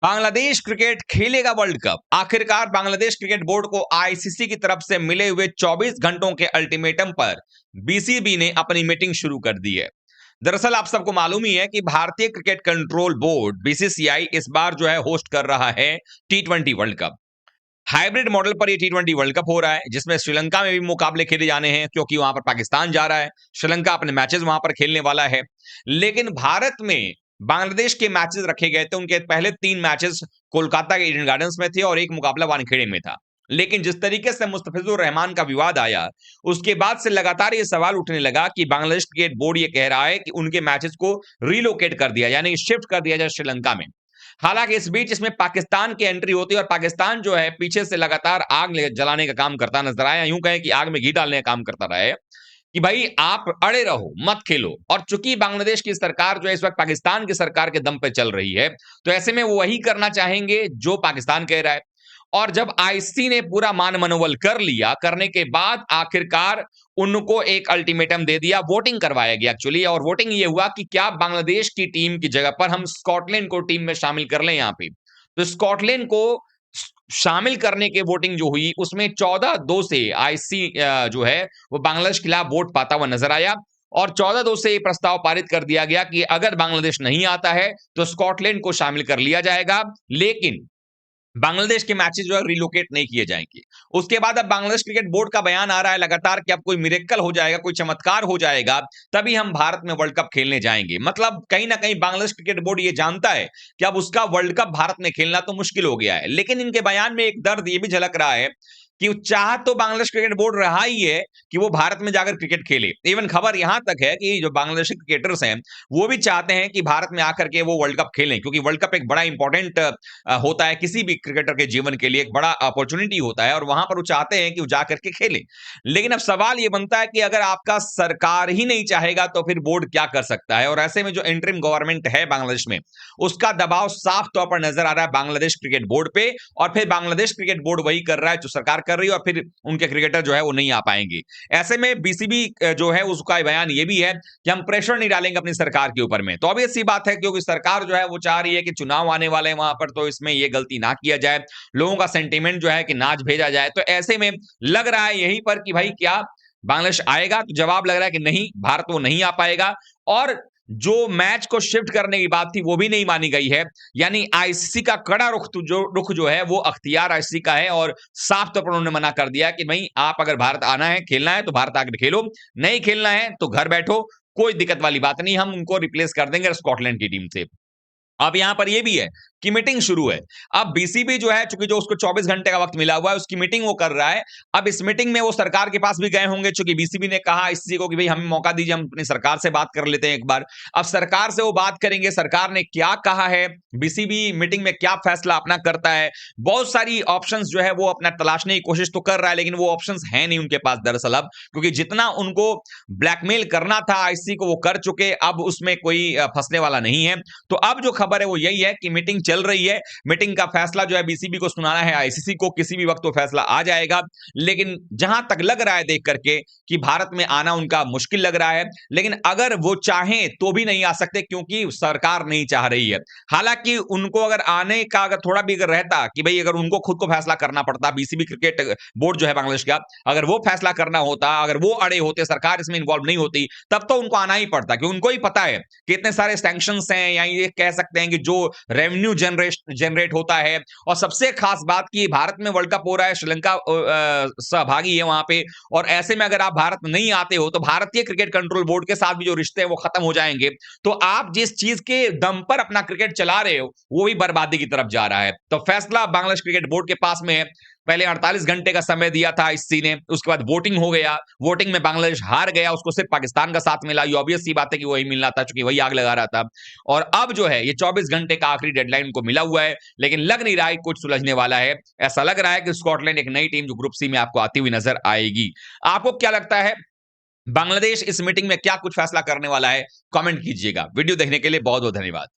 Bangladesh cricket खेलेगा world cup. आखिरकार Bangladesh cricket board को आईसीसी की तरफ से मिले हुए 24 घंटों के अल्टीमेटम पर बीसीबी ने अपनी मीटिंग शुरू कर दी है। दरअसल आप सबको मालूम ही है कि भारतीय क्रिकेट कंट्रोल बोर्ड बीसीसीआई इस बार जो है होस्ट कर रहा है टी20 वर्ल्ड कप। हाइब्रिड मॉडल पर ये टी20 वर्ल्ड कप हो रहा है, जिसमें श्रीलंका में भी मुकाबले खेले जाने हैं क्योंकि वहां पर पाकिस्तान जा रहा है। श्रीलंका अपने मैचेस वहां पर खेलने वाला है। लेकिन भारत में बांग्लादेश के मैचेस रखे गए थे। उनके पहले 3 मैचेस कोलकाता के ईडन गार्डन्स में थे और एक मुकाबला वानखेड़े में था। लेकिन जिस तरीके से मुस्तफिजुर रहमान का विवाद आया, उसके बाद से लगातार ये सवाल उठने लगा कि बांग्लादेश क्रिकेट बोर्ड ये कह रहा है कि उनके मैचेस को रिलोकेट कर दिया, यानी शिफ्ट कर दिया जाए श्रीलंका में। हालांकि इस बीच इसमें पाकिस्तान की एंट्री होती है और पाकिस्तान जो है पीछे से लगातार आग जलाने का काम करता नजर आया। यूं कहें कि आग में घी डालने का काम करता रहा है कि भाई आप अड़े रहो, मत खेलो। और चूंकि बांग्लादेश की सरकार जो है इस वक्त पाकिस्तान की सरकार के दम पे चल रही है, तो ऐसे में वो वही करना चाहेंगे जो पाकिस्तान कह रहा है। और जब आईसीसी ने पूरा मान मनोबल कर लिया, करने के बाद आखिरकार उनको एक अल्टीमेटम दे दिया, वोटिंग करवाया गया एक्चुअली। और वोटिंग ये हुआ कि क्या बांग्लादेश की टीम की जगह पर हम स्कॉटलैंड को टीम में शामिल कर लें यहाँ पे। तो स्कॉटलैंड को शामिल करने के वोटिंग जो हुई उसमें 14-2 से आईसीसी जो है वो बांग्लादेश के खिलाफ वोट पाता हुआ नजर आया। और 14-2 से ये प्रस्ताव पारित कर दिया गया कि अगर बांग्लादेश नहीं आता है तो स्कॉटलैंड को शामिल कर लिया जाएगा, लेकिन बांग्लादेश के मैचेस जो है रिलोकेट नहीं किए जाएंगे। उसके बाद अब बांग्लादेश क्रिकेट बोर्ड का बयान आ रहा है लगातार कि अब कोई मिरेकल हो जाएगा, कोई चमत्कार हो जाएगा, तभी हम भारत में वर्ल्ड कप खेलने जाएंगे। मतलब कहीं ना कहीं बांग्लादेश क्रिकेट बोर्ड ये जानता है कि अब उसका वर्ल्ड कप भारत में खेलना तो मुश्किल हो गया है। लेकिन इनके बयान में एक दर्द ये भी झलक रहा है कि चाह तो बांग्लादेश क्रिकेट बोर्ड रहा ही है कि वो भारत में जाकर क्रिकेट खेले। इवन खबर यहां तक है कि जो बांग्लादेशी क्रिकेटर्स हैं वो भी चाहते हैं कि भारत में आकर के वो वर्ल्ड कप खेलें, क्योंकि वर्ल्ड कप एक बड़ा इंपॉर्टेंट होता है किसी भी क्रिकेटर के जीवन के लिए, एक बड़ा अपॉर्चुनिटी होता है और वहां पर वो चाहते हैं कि वो जाकर के खेले। लेकिन अब सवाल ये बनता है कि अगर आपका सरकार ही नहीं चाहेगा तो फिर बोर्ड क्या कर सकता है। और ऐसे में जो इंटरिम गवर्नमेंट है बांग्लादेश में, उसका दबाव साफ तौर पर नजर आ रहा है बांग्लादेश क्रिकेट बोर्ड पे। और फिर बांग्लादेश क्रिकेट बोर्ड वही कर रहा है जो सरकार कर रही है और फिर उनके क्रिकेटर जो है वो नहीं आ पाएंगे। ऐसे में बीसीबी जो है उसका बयान ये भी है कि हम प्रेशर नहीं डालेंगे अपनी सरकार के ऊपर में। तो ऑब्वियस सी बात है क्योंकि सरकार जो है वो चाह रही है कि चुनाव आने वाले हैं वहां पर, तो इसमें ये गलती ना किया जाए, लोगों का सेंटीमेंट जो है कि नाच भेजा जाए। तो ऐसे में लग रहा है यहीं पर कि भाई क्या बांग्लादेश आएगा, तो जवाब लग रहा है कि नहीं, भारत वो नहीं आ पाएगा। और जो मैच को शिफ्ट करने की बात थी वो भी नहीं मानी गई है। यानी आईसीसी का कड़ा रुख जो है वो अख्तियार आईसीसी का है और साफ तौर पर उन्होंने मना कर दिया कि भाई आप अगर भारत आना है, खेलना है तो भारत आकर खेलो, नहीं खेलना है तो घर बैठो, कोई दिक्कत वाली बात नहीं, हम उनको रिप्लेस कर देंगे स्कॉटलैंड की टीम से। अब यहां पर यह भी है कि मीटिंग शुरू है। अब बीसीबी जो है, चूंकि जो उसको 24 घंटे का वक्त मिला हुआ है, उसकी मीटिंग वो कर रहा है। अब इस मीटिंग में वो सरकार के पास भी गए होंगे, चूंकि बीसीबी ने कहा आईसीसी को कि भाई हमें मौका दीजिए, हम अपनी सरकार से बात कर लेते हैं एक बार। अब सरकार से वो बात करेंगे, सरकार ने क्या कहा है, बीसीबी मीटिंग में क्या फैसला अपना करता है। बहुत सारी ऑप्शंस जो है वो अपना तलाशने की कोशिश तो कर रहा है, लेकिन वो ऑप्शंस है नहीं उनके पास दरअसल अब, क्योंकि जितना उनको ब्लैकमेल करना था आईसीसी को वो कर चुके, अब उसमें कोई फंसने वाला नहीं है। तो अब जो खबर है वो यही है कि मीटिंग चल रही है, मीटिंग का फैसला जो है बीसीबी को सुनाना है आईसीसी को, किसी भी वक्त वो फैसला आ जाएगा। लेकिन जहां तक लग रहा है देख करके कि भारत में आना उनका मुश्किल लग रहा है, लेकिन अगर वो चाहें तो भी नहीं आ सकते क्योंकि सरकार नहीं चाह रही है। हालांकि उनको अगर आने का अगर थोड़ा भी अगर रहता कि भाई अगर उनको खुद को फैसला करना पड़ता, बीसीबी क्रिकेट बोर्ड जो है बांग्लादेश का, अगर वो फैसला करना होता, अगर वो अड़े होते, सरकार इसमें इन्वॉल्व नहीं होती, तब तो उनको आना ही पड़ता, क्योंकि उनको ही पता है कि इतने सारे सैंक्शंस हैं, या ये कह सकते हैं कि जो रेवेन्यू जनरेट होता है। और सबसे खास बात कि भारत में वर्ल्ड कप हो रहा है, श्रीलंका सहभागी है वहां पे, और ऐसे में अगर आप भारत में नहीं आते हो तो भारतीय क्रिकेट कंट्रोल बोर्ड के साथ भी जो रिश्ते हैं वो खत्म हो जाएंगे। तो आप जिस चीज के दम पर अपना क्रिकेट चला रहे हो वो भी बर्बादी की तरफ जा रहा है। तो फैसला बांग्लादेश क्रिकेट बोर्ड के पास में है। पहले 48 घंटे का समय दिया था आईसीसी ने, उसके बाद वोटिंग हो गया, वोटिंग में बांग्लादेश हार गया, उसको सिर्फ पाकिस्तान का साथ मिला। ये ऑब्वियस सी बात है कि वही मिलना था, क्योंकि वही आग लगा रहा था। और अब जो है ये 24 घंटे का आखिरी डेडलाइन को मिला हुआ है, लेकिन लग नहीं रहा है कुछ सुलझने वाला है। ऐसा लग रहा है कि स्कॉटलैंड एक नई टीम जो ग्रुप सी में आपको आती हुई नजर आएगी। आपको क्या लगता है, बांग्लादेश इस मीटिंग में क्या कुछ फैसला करने वाला है? कमेंट कीजिएगा। वीडियो देखने के लिए बहुत बहुत धन्यवाद।